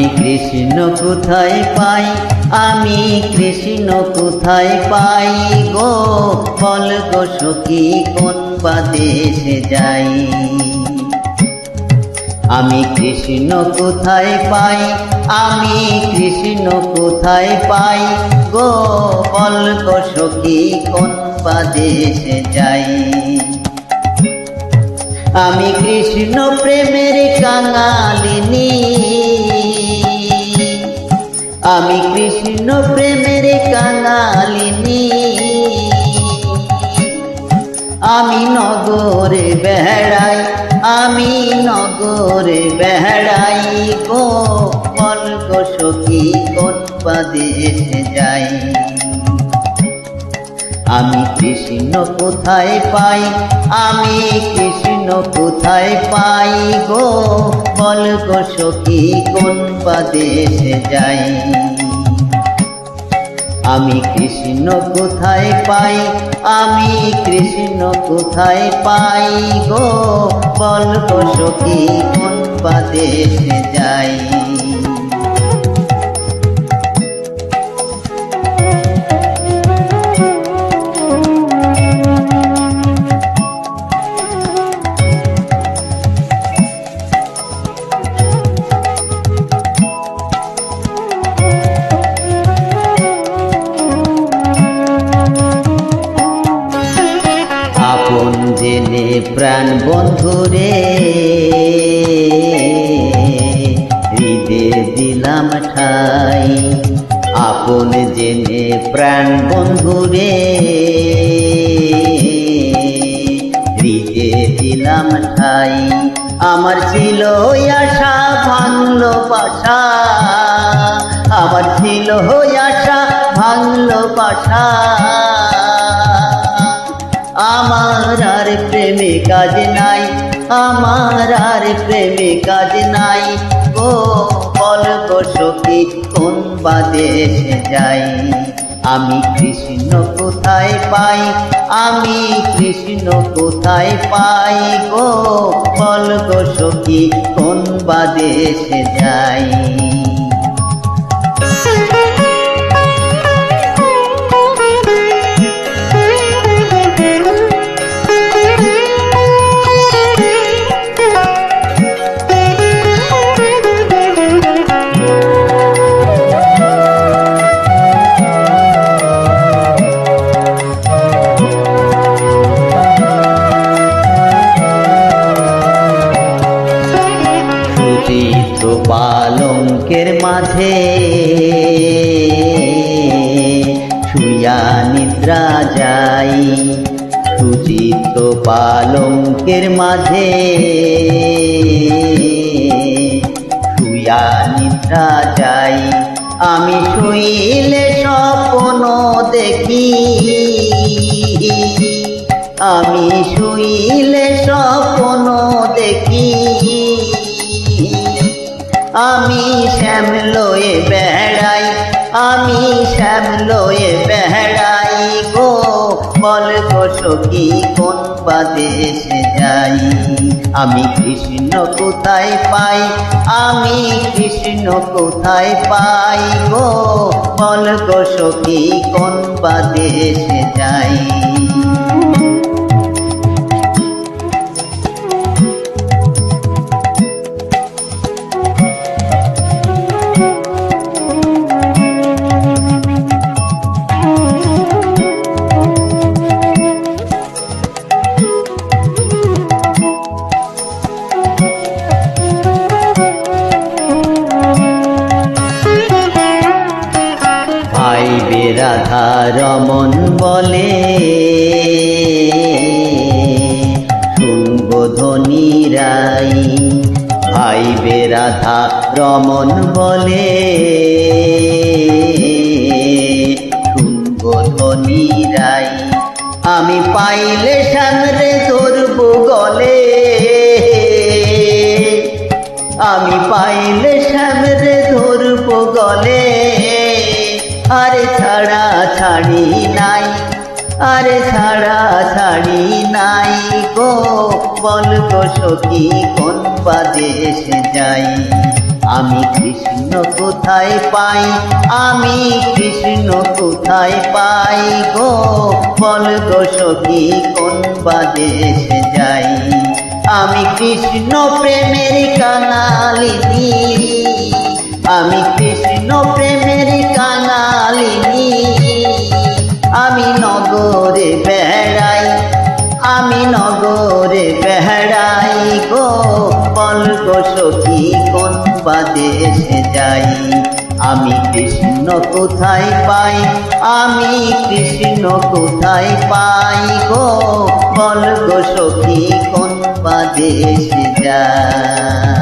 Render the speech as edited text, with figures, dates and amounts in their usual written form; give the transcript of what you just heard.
আমি কৃষ্ণ কোথায় পাই, আমি কৃষ্ণ কোথায় পাই গো, বল গো সখী কোন বা দেশে যাই। আমি কৃষ্ণ কোথায় পাই, আমি কৃষ্ণ কোথায় পাই গো, বল গো সখী কোন বা দেশে যাই। আমি কৃষ্ণ প্রেমের কাঙালিনী, আমি কৃষ্ণ প্রেমের কাঙালিনী, আমি নগরে বেড়াই, আমি নগরে বেড়াই গো, বল গো সখী কোন বা দেশে যাই। আমি কৃষ্ণ কোথায় পাই, আমি কৃষ্ণ কোথায় পাই গো, বল গো সখী কোন বা দেশে যাই। আমি কৃষ্ণ কোথায় পাই, আমি কৃষ্ণ কোথায় পাই গো, বল গো সখী কোন বা দেশে যাই। আপন জেনে প্রাণ বন্ধুরে হৃদে দিলাম ঠাই, আপন জেনে প্রাণ বন্ধুরে হৃদে দিলাম ঠাই। আমার ছিল আশা ভাঙলো বাসা, আমার ছিল আশা ভাঙলো বাসা, আমার আর প্রেমে কাজ নাই, আমার আর প্রেমে কাজ নাই গো, বল গো সখী কোন বা দেশে যাই। আমি কৃষ্ণ কোথায় পাই, আমি কৃষ্ণ কোথায় পাই গো, বল গো সখী কোন বা দেশে যাই। পালঙ্কের মাঝে শুইয়া নিদ্রা যাই, সুচিত পালঙ্কের মাঝে শুইয়া নিদ্রা যাই। আমি শুইলে স্বপ্ন দেখি, আমি শুইলে স্বপ্ন দেখি, আমি শ্যাম লয়ে বেড়াই, আমি শ্যাম লয়ে বেড়াই গো, বল গো সখী কোন বা দেশে যাই। আমি কৃষ্ণ কোথায় পাই, আমি কৃষ্ণ কোথায় পাই গো, বল গো সখী কোন বা দেশে যাই। রাধা রমন বলে শুনব ধ্বনি রাই, ভাইবে রাধা রমন বলে শুনব ধ্বনি রাই। আমি পাইলে সামনে ধরব গলে, আমি পাইলে সামনে ধরব গলে, আরে ছাড়া ছাড়ি নাই, আরে ছাড়া ছাড়ি নাই গো, বল গো সখী কোন বা দেশে যাই। আমি কৃষ্ণ কোথায় পাই, আমি কৃষ্ণ কোথায় পাই গো, বল গো সখী কোন বা দেশে যাই। আমি কৃষ্ণ প্রেমের কাঙালিনী, আমি কৃষ্ণ প্রেমের কাঙালিনী। আমি নগরে বেড়াই, আমি নগরে বেড়াই গো, বল গো সখী কোন বা দেশে যাই। আমি কৃষ্ণ কোথায় পাই, আমি কৃষ্ণ কোথায় পাই গো, বল গো সখী কোন বা দেশে যাই।